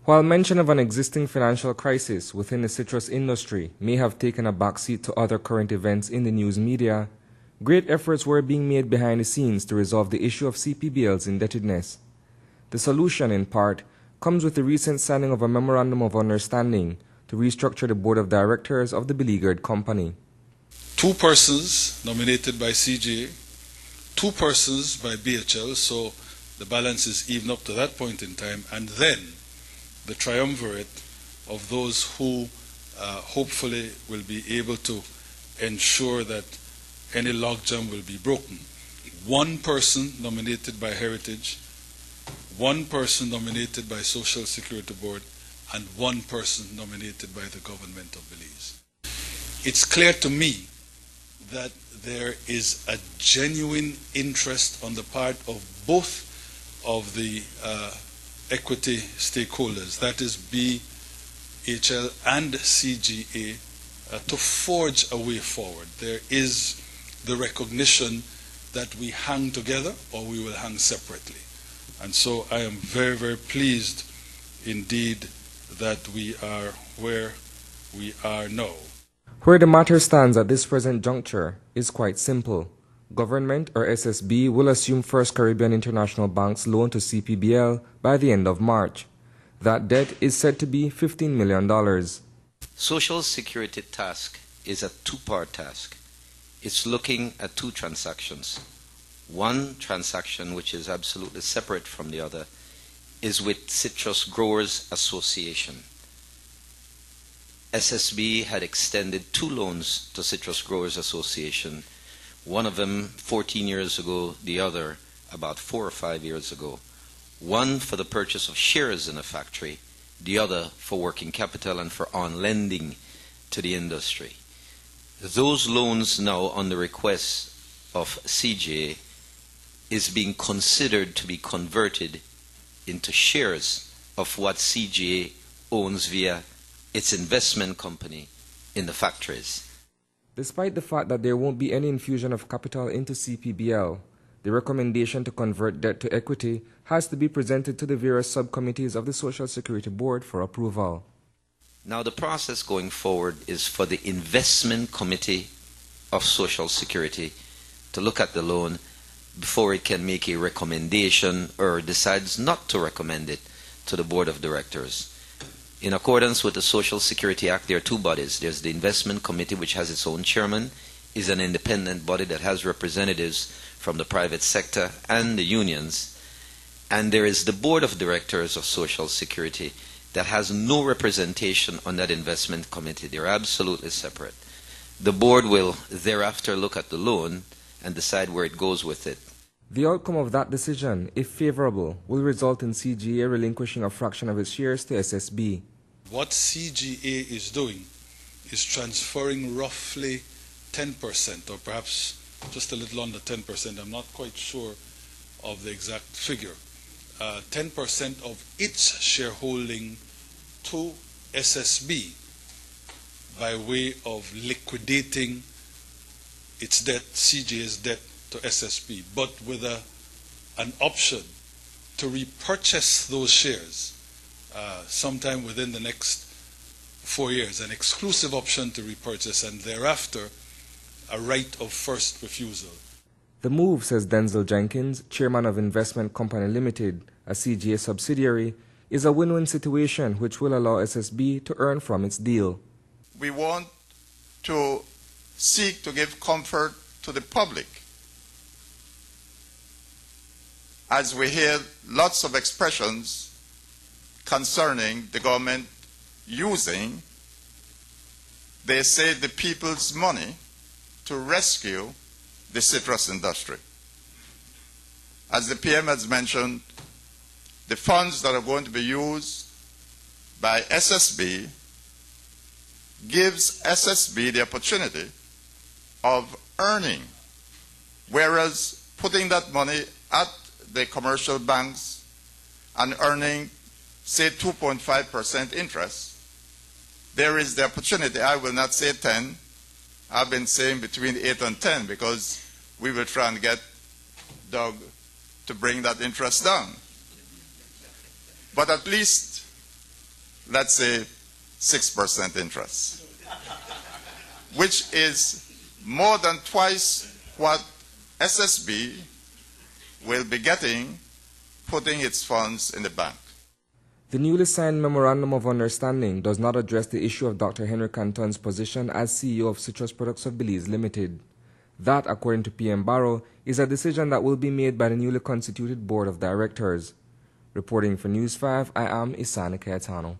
While mention of an existing financial crisis within the citrus industry may have taken a backseat to other current events in the news media, great efforts were being made behind the scenes to resolve the issue of CPBL's indebtedness. The solution, in part, comes with the recent signing of a memorandum of understanding to restructure the board of directors of the beleaguered company. 2 persons nominated by CGA, 2 persons by BHL, so the balance is even up to that point in time, and then the triumvirate of those who hopefully will be able to ensure that any logjam will be broken. 1 person nominated by Heritage, 1 person nominated by Social Security Board, and 1 person nominated by the government of Belize. It's clear to me that there is a genuine interest on the part of both of the equity stakeholders, that is BHL and CGA, to forge a way forward. There is the recognition that we hang together or we will hang separately. And so I am very, very pleased indeed that we are where we are now. Where the matter stands at this present juncture is quite simple. Government, or SSB, will assume First Caribbean International Bank's loan to CPBL by the end of March. That debt is said to be $15 million. Social Security task is a 2-part task. It's looking at 2 transactions. One transaction, which is absolutely separate from the other, is with Citrus Growers Association. SSB had extended 2 loans to Citrus Growers Association, one of them 14 years ago, the other about 4 or 5 years ago. One for the purchase of shares in a factory, the other for working capital and for on-lending to the industry. Those loans now, on the request of CGA, is being considered to be converted into shares of what CGA owns via its investment company in the factories. Despite the fact that there won't be any infusion of capital into CPBL, the recommendation to convert debt to equity has to be presented to the various subcommittees of the Social Security Board for approval. Now the process going forward is for the investment committee of Social Security to look at the loan before it can make a recommendation or decides not to recommend it to the Board of Directors. In accordance with the Social Security Act, there are 2 bodies. There's the Investment Committee, which has its own chairman, is an independent body that has representatives from the private sector and the unions. And there is the Board of Directors of Social Security that has no representation on that Investment Committee. They're absolutely separate. The board will thereafter look at the loan and decide where it goes with it. The outcome of that decision, if favorable, will result in CGA relinquishing a fraction of its shares to SSB. What CGA is doing is transferring roughly 10%, or perhaps just a little under 10%, I'm not quite sure of the exact figure, 10% of its shareholding to SSB by way of liquidating its debt, CGA's debt to SSB, but with an option to repurchase those shares sometime within the next 4 years, an exclusive option to repurchase, and thereafter a right of first refusal. The move, says Denzel Jenkins, chairman of Investment Company Limited, a CGA subsidiary, is a win-win situation which will allow SSB to earn from its deal. We want to seek to give comfort to the public as we hear lots of expressions concerning the government using, they say, the people's money to rescue the citrus industry. As the PM has mentioned, the funds that are going to be used by SSB gives SSB the opportunity of earning, whereas putting that money at the commercial banks and earning, say, 2.5% interest, there is the opportunity, I will not say 10, I've been saying between 8 and 10 because we will try and get Doug to bring that interest down. But at least let's say, 6% interest, which is more than twice what SSB will be getting putting its funds in the bank. The newly signed Memorandum of Understanding does not address the issue of Dr. Henry Canton's position as CEO of Citrus Products of Belize Limited. That, according to PM Barrow, is a decision that will be made by the newly constituted Board of Directors. Reporting for News 5, I am Isani Cayetano.